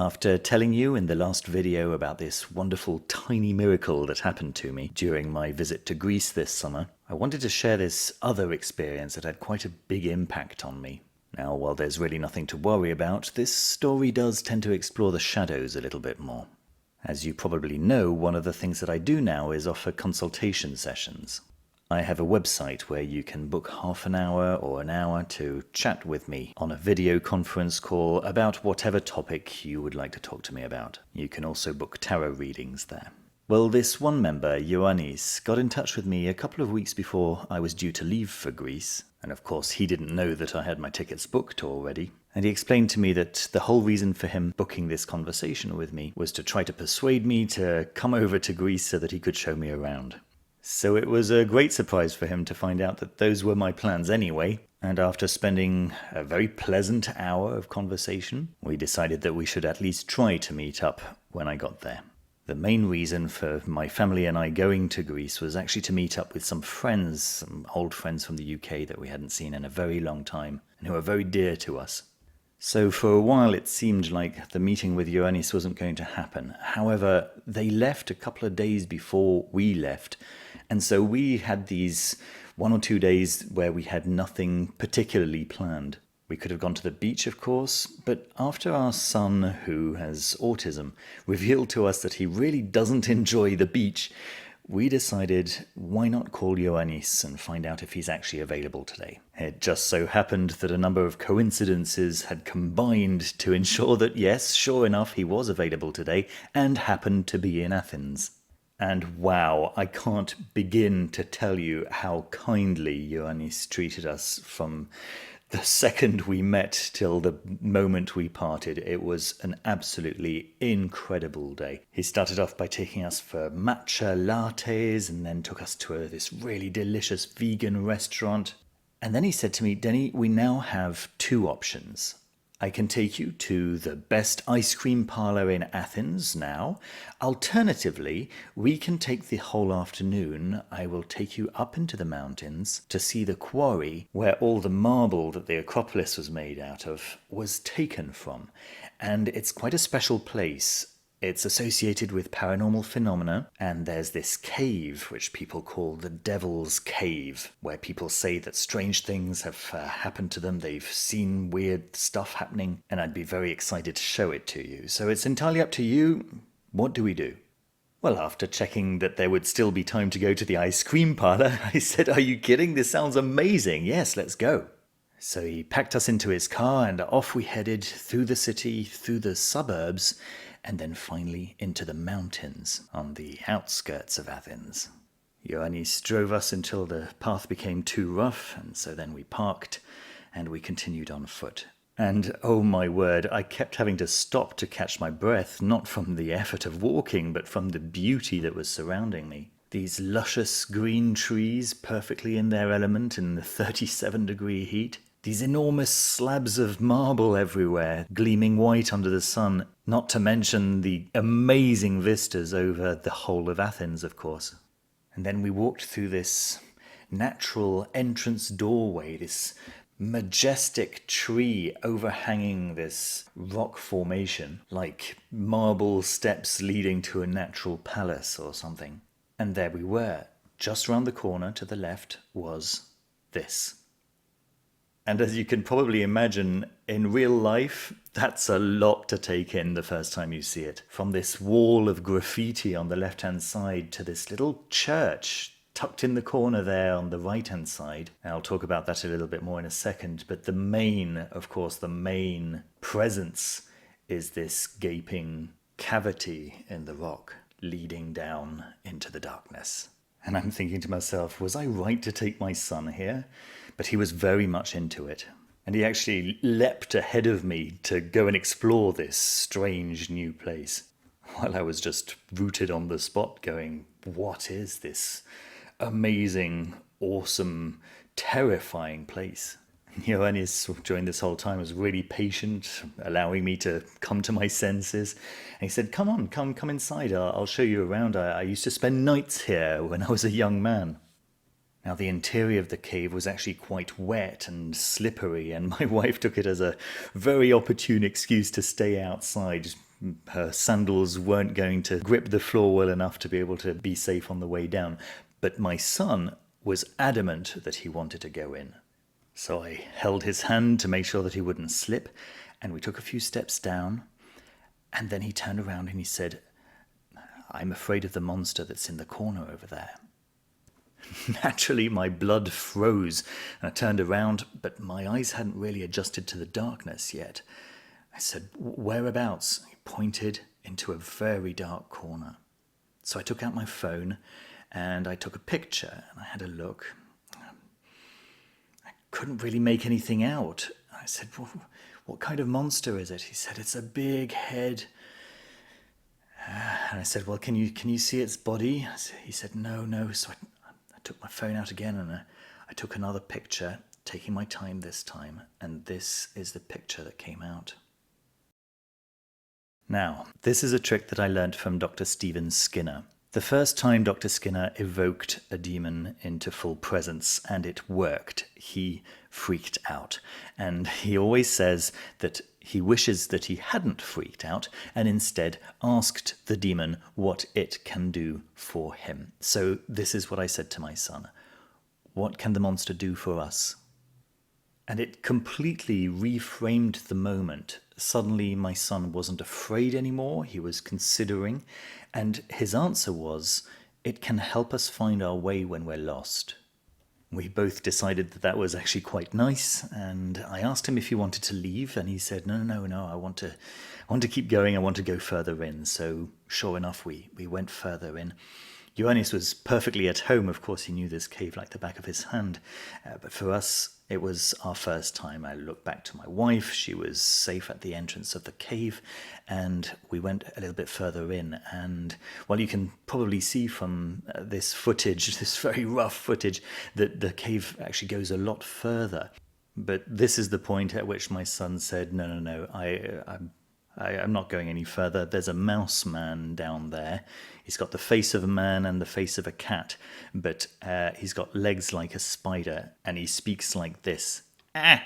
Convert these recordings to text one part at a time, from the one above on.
After telling you in the last video about this wonderful tiny miracle that happened to me during my visit to Greece this summer, I wanted to share this other experience that had quite a big impact on me. Now, while there's really nothing to worry about, this story does tend to explore the shadows a little bit more. As you probably know, one of the things that I do now is offer consultation sessions. I have a website where you can book half an hour or an hour to chat with me on a video conference call about whatever topic you would like to talk to me about. You can also book tarot readings there. Well, this one member, Ioannis, got in touch with me a couple of weeks before I was due to leave for Greece, and of course he didn't know that I had my tickets booked already. And he explained to me that the whole reason for him booking this conversation with me was to try to persuade me to come over to Greece so that he could show me around. So it was a great surprise for him to find out that those were my plans anyway, and after spending a very pleasant hour of conversation, we decided that we should at least try to meet up when I got there. The main reason for my family and I going to Greece was actually to meet up with some friends, some old friends from the UK that we hadn't seen in a very long time, and who are very dear to us. So for a while it seemed like the meeting with Ioannis wasn't going to happen. However, they left a couple of days before we left, and so we had these 1 or 2 days where we had nothing particularly planned. We could have gone to the beach, of course, but after our son, who has autism, revealed to us that he really doesn't enjoy the beach, we decided, why not call Ioannis and find out if he's actually available today. It just so happened that a number of coincidences had combined to ensure that, yes, sure enough, he was available today and happened to be in Athens. And wow, I can't begin to tell you how kindly Ioannis treated us from the second we met till the moment we parted. It was an absolutely incredible day. He started off by taking us for matcha lattes and then took us to this really delicious vegan restaurant. And then he said to me, Denny, we now have 2 options. I can take you to the best ice cream parlor in Athens now. Alternatively, we can take the whole afternoon. I will take you up into the mountains to see the quarry where all the marble that the Acropolis was made out of was taken from. And it's quite a special place. It's associated with paranormal phenomena, and there's this cave, which people call the Devil's Cave, where people say that strange things have happened to them. They've seen weird stuff happening, and I'd be very excited to show it to you. So it's entirely up to you. What do we do? Well, after checking that there would still be time to go to the ice cream parlor, I said, are you kidding? This sounds amazing. Yes, let's go. So he packed us into his car, and off we headed through the city, through the suburbs, and then finally into the mountains on the outskirts of Athens. Ioannis drove us until the path became too rough, and so then we parked and we continued on foot. And oh my word, I kept having to stop to catch my breath, not from the effort of walking, but from the beauty that was surrounding me. These luscious green trees, perfectly in their element in the 37-degree heat. These enormous slabs of marble everywhere, gleaming white under the sun, not to mention the amazing vistas over the whole of Athens, of course. And then we walked through this natural entrance doorway, this majestic tree overhanging this rock formation, like marble steps leading to a natural palace or something. And there we were. Just round the corner to the left was this. And as you can probably imagine, in real life, that's a lot to take in the first time you see it. From this wall of graffiti on the left-hand side to this little church tucked in the corner there on the right-hand side. I'll talk about that a little bit more in a second, but the main presence is this gaping cavity in the rock leading down into the darkness. And I'm thinking to myself, was I right to take my son here? But he was very much into it. And he actually leapt ahead of me to go and explore this strange new place, while I was just rooted on the spot going, what is this amazing, awesome, terrifying place? Ioannis, during this whole time, was really patient, allowing me to come to my senses. And he said, come on, come inside, I'll show you around. I used to spend nights here when I was a young man. Now, the interior of the cave was actually quite wet and slippery, and my wife took it as a very opportune excuse to stay outside, Her sandals weren't going to grip the floor well enough to be able to be safe on the way down. But my son was adamant that he wanted to go in. So I held his hand to make sure that he wouldn't slip, and we took a few steps down, and then he turned around and he said, "I'm afraid of the monster that's in the corner over there." Naturally, my blood froze, and I turned around, but my eyes hadn't really adjusted to the darkness yet. I said, "Whereabouts?" He pointed into a very dark corner. So I took out my phone, and I took a picture, and I had a look. I couldn't really make anything out. I said, "What kind of monster is it?" He said, "It's a big head." And I said, "Well, can you see its body?" He said, No. So I took my phone out again, and I took another picture, taking my time this time, and this is the picture that came out. Now, this is a trick that I learnt from Dr. Stephen Skinner. The first time Dr. Skinner evoked a demon into full presence, and it worked, he freaked out. And he always says that he wishes that he hadn't freaked out and instead asked the demon what it can do for him. So this is what I said to my son. What can the monster do for us? And it completely reframed the moment. Suddenly my son wasn't afraid anymore, he was considering, and his answer was, it can help us find our way when we're lost. We both decided that that was actually quite nice, and I asked him if he wanted to leave, and he said, no, I want to keep going, I want to go further in. So sure enough, we went further in. Ioannis was perfectly at home. Of course, he knew this cave like the back of his hand. But for us, it was our first time. I looked back to my wife. She was safe at the entrance of the cave. And we went a little bit further in. And, well, you can probably see from this footage, this very rough footage, that the cave actually goes a lot further. But this is the point at which my son said, no, I'm not going any further. There's a mouse man down there. He's got the face of a man and the face of a cat, but he's got legs like a spider, and he speaks like this. Now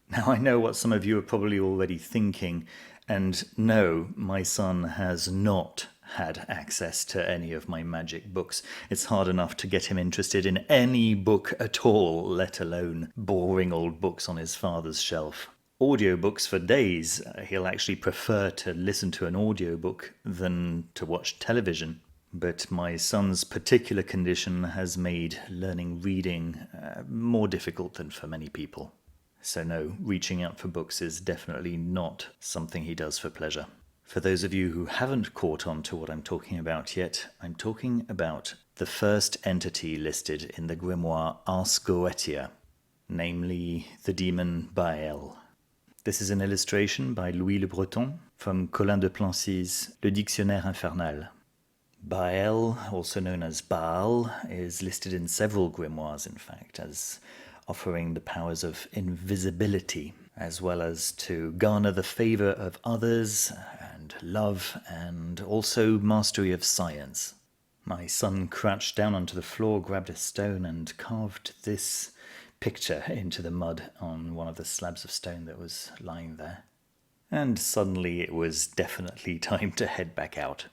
I know what some of you are probably already thinking, and no, my son has not had access to any of my magic books. It's hard enough to get him interested in any book at all, let alone boring old books on his father's shelf. Audiobooks for days. He'll actually prefer to listen to an audiobook than to watch television. But my son's particular condition has made learning reading more difficult than for many people. So no, reaching out for books is definitely not something he does for pleasure. For those of you who haven't caught on to what I'm talking about yet, I'm talking about the first entity listed in the grimoire Ars Goetia, namely the demon Baal. This is an illustration by Louis Le Breton from Colin de Plancy's Le Dictionnaire Infernal. Baal, also known as Baal, is listed in several grimoires, in fact, as offering the powers of invisibility, as well as to garner the favor of others, and love, and also mastery of science. My son crouched down onto the floor, grabbed a stone, and carved this picture into the mud on one of the slabs of stone that was lying there. And suddenly it was definitely time to head back out.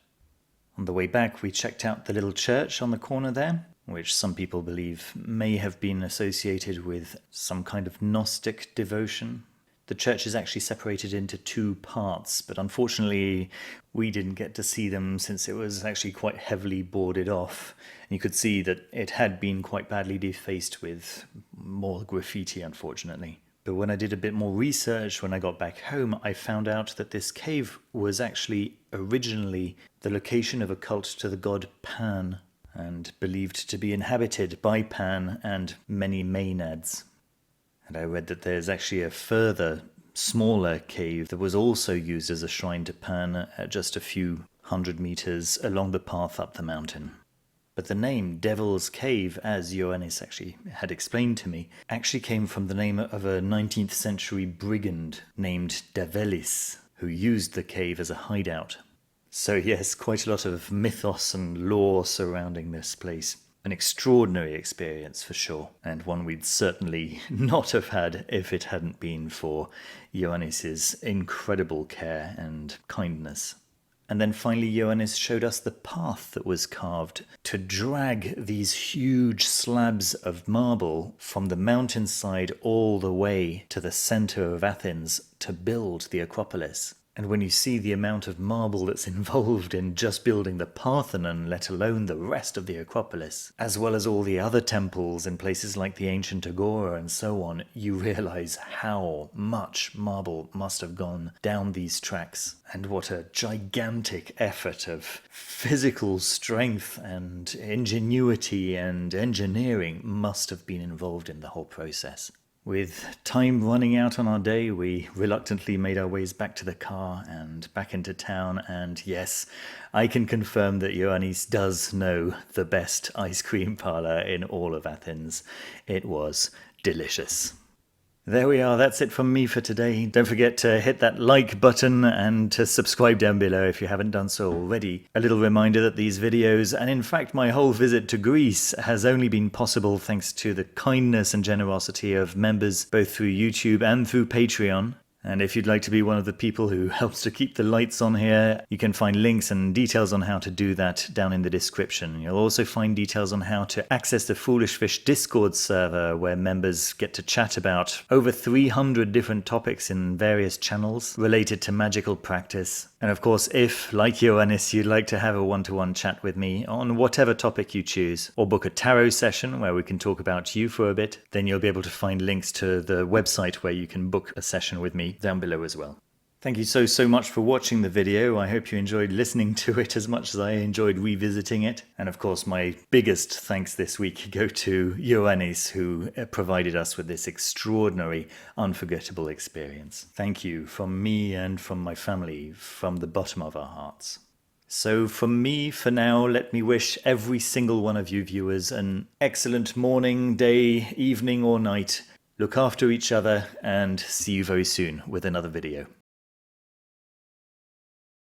On the way back, we checked out the little church on the corner there, which some people believe may have been associated with some kind of Gnostic devotion. The church is actually separated into two parts, but unfortunately we didn't get to see them since it was actually quite heavily boarded off. And you could see that it had been quite badly defaced with more graffiti, unfortunately. But when I did a bit more research, when I got back home, I found out that this cave was actually originally the location of a cult to the god Pan, and believed to be inhabited by Pan and many Maenads. And I read that there's actually a further, smaller cave that was also used as a shrine to Pan at just a few 100 meters along the path up the mountain. But the name Devil's Cave, as Ioannis actually had explained to me, actually came from the name of a 19th century brigand named Davelis, who used the cave as a hideout. So yes, quite a lot of mythos and lore surrounding this place. An extraordinary experience for sure, and one we'd certainly not have had if it hadn't been for Ioannis's incredible care and kindness. And then finally Ioannis showed us the path that was carved to drag these huge slabs of marble from the mountainside all the way to the center of Athens to build the Acropolis. And when you see the amount of marble that's involved in just building the Parthenon, let alone the rest of the Acropolis, as well as all the other temples in places like the ancient Agora and so on, you realize how much marble must have gone down these tracks, and what a gigantic effort of physical strength and ingenuity and engineering must have been involved in the whole process. With time running out on our day, we reluctantly made our ways back to the car and back into town, and yes, I can confirm that Ioannis does know the best ice cream parlor in all of Athens. It was delicious. There we are, that's it from me for today. Don't forget to hit that like button and to subscribe down below if you haven't done so already. A little reminder that these videos, and in fact my whole visit to Greece, has only been possible thanks to the kindness and generosity of members both through YouTube and through Patreon. And if you'd like to be one of the people who helps to keep the lights on here, you can find links and details on how to do that down in the description. You'll also find details on how to access the Foolish Fish Discord server, where members get to chat about over 300 different topics in various channels related to magical practice. And of course, if, like Ioannis, you'd like to have a one-to-one chat with me on whatever topic you choose, or book a tarot session where we can talk about you for a bit, then you'll be able to find links to the website where you can book a session with me down below as well. Thank you so much for watching the video. I hope you enjoyed listening to it as much as I enjoyed revisiting it. And of course, my biggest thanks this week go to Ioannis, who provided us with this extraordinary, unforgettable experience. Thank you from me and from my family, from the bottom of our hearts. So from me, for now, let me wish every single one of you viewers an excellent morning, day, evening or night. Look after each other and see you very soon with another video.